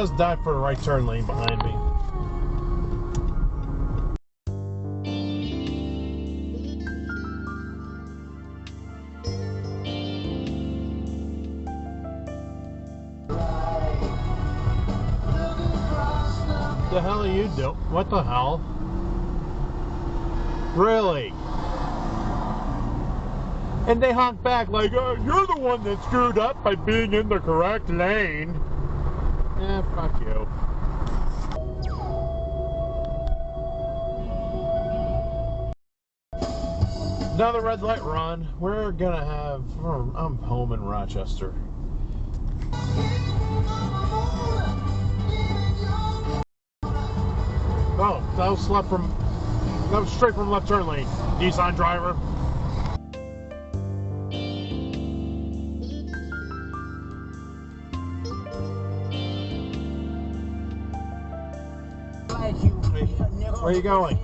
says dive for the right turn lane behind me. What the hell are you doing? What the hell? Really? And they honk back like, oh, you're the one that screwed up by being in the correct lane. Eh, fuck you. Another red light run. We're gonna have... I'm home in Rochester. Oh, that was straight from left turn lane. Nissan driver. Where are you going?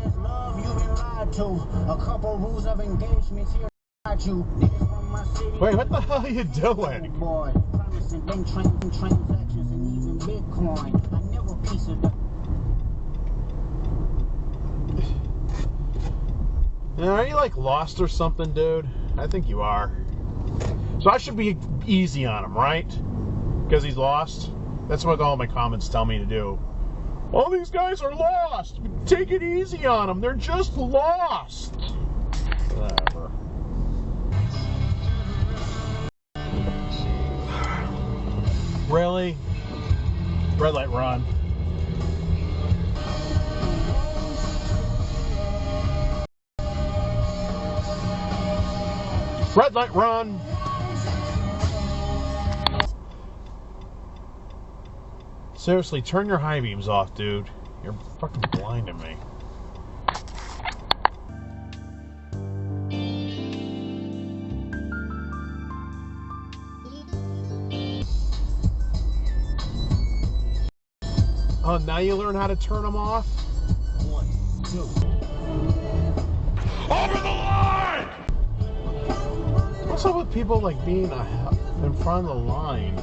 Wait, what the hell are you doing? Are you like lost or something, dude? I think you are. So I should be easy on him, right? Because he's lost? That's what all my comments tell me to do. All these guys are lost. Take it easy on them. They're just lost. Whatever. Really? Red light run. Red light run. Seriously, turn your high beams off, dude. You're fucking blinding me. Oh, now you learn how to turn them off? 1, 2. Over the line! What's up with people like being in front of the line?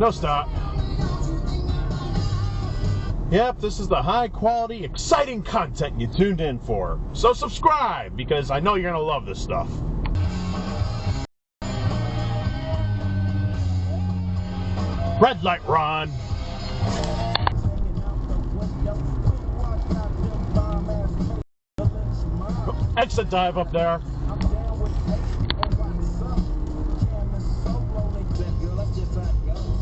No stop. Yep, this is the high quality, exciting content you tuned in for. So subscribe, because I know you're gonna love this stuff. Red light run. Exit dive up there.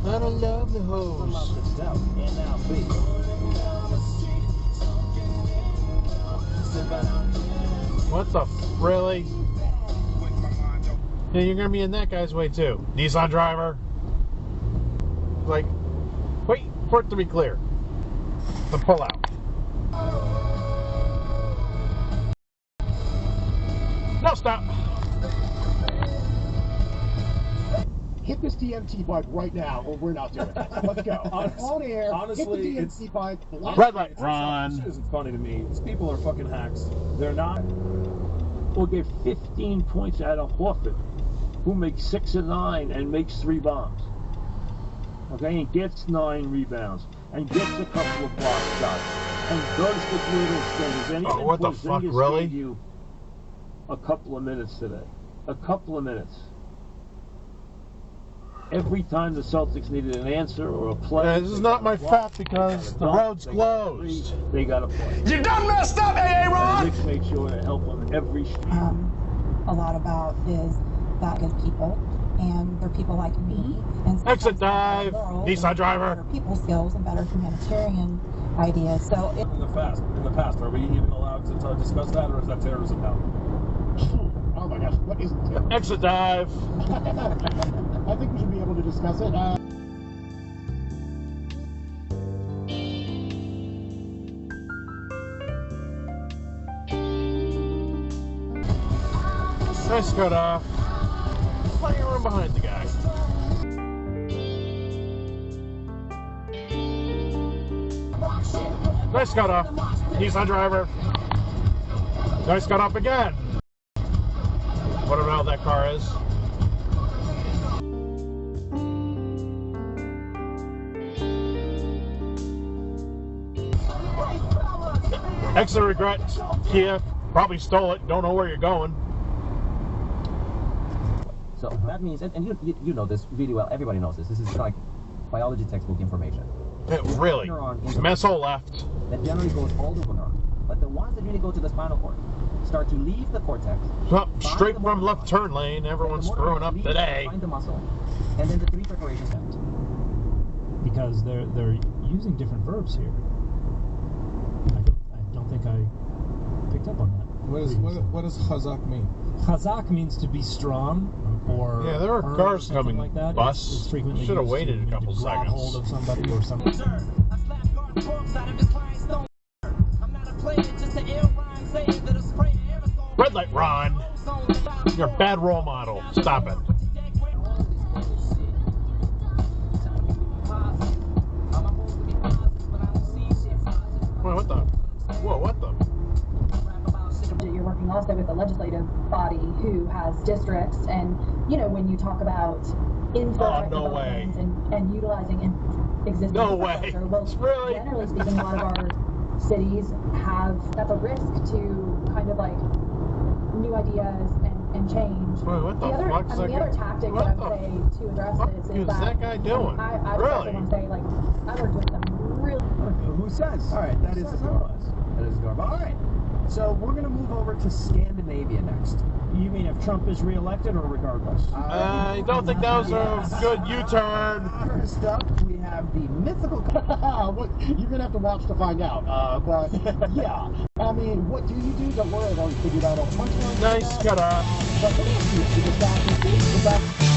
I don't love the hose. What the really? Yeah, you're gonna be in that guy's way too. Nissan driver. Like, wait for it to be clear. To pull out. No stop. Hit this DMT bike right now, or we're not doing it. Let's go. On air. Honestly, hit the DMT bike. Red light run. This isn't funny to me. These people are fucking hacks. They're not. We'll get 15 points out of Horford, who makes 6 of 9 and makes 3 bombs. Okay, and gets 9 rebounds and gets a couple of block shots and does the little things. And oh, what the fuck, really? Gave you a couple of minutes today. A couple of minutes. Every time the Celtics needed an answer or a play. Yeah, this is not my fault because the road's closed. They got to play. You done messed up, AA Ron! Rich made sure to help on every street. A lot about is that good people, and they're people like me. And exit dive, Nissan driver. People skills and better humanitarian ideas. So In the past, are we even allowed to discuss that, or is that terrorism now? Oh my gosh, what is it? Exit dive. I think we should be able to discuss it. Nice cut off. Plenty of room behind the guy. Nice cut off. Nissan driver. Nice cut off again. Whatever how that car is. Exit regret, Kia. Probably stole it. Don't know where you're going. So that means, and you know this really well. Everybody knows this. This is like biology textbook information. Really? Meso left. That generally goes all over neuron. But the ones that really go to the spinal cord start to leave the cortex. Straight from left turn lane. Everyone's screwing up today. Find the muscle, and then the three preparation steps. Because they're using different verbs here. I don't think I picked up on that. What does chazak mean? Chazak means to be strong, or yeah, there are cars coming. Like that. Bus. It's frequently should have waited a couple seconds. Hold of somebody or something. Red light, Ron. You're a bad role model. Stop it. Wait, what the? Whoa, what the? You're working also with the legislative body who has districts, and you know, when you talk about infrastructure and utilizing existing infrastructure, well, really? generally speaking, a lot of our cities have, that's a risk to kind of like new ideas and change. Wait, what the fuck is that? The other tactic that I would say to address this is that guy doing? I Really? want to say, like, I worked with them really. Who says? All right, that is a good one. That is a good one. All right, so we're going to move over to Scandinavia next. You mean if Trump is reelected or regardless? I don't think that was a good U-turn. First up, we have the mythical... You're going to have to watch to find out. But, yeah. I mean, what do you do? Don't worry, I've already figured out all the punchlines. Nice cut off. But let me ask you, the back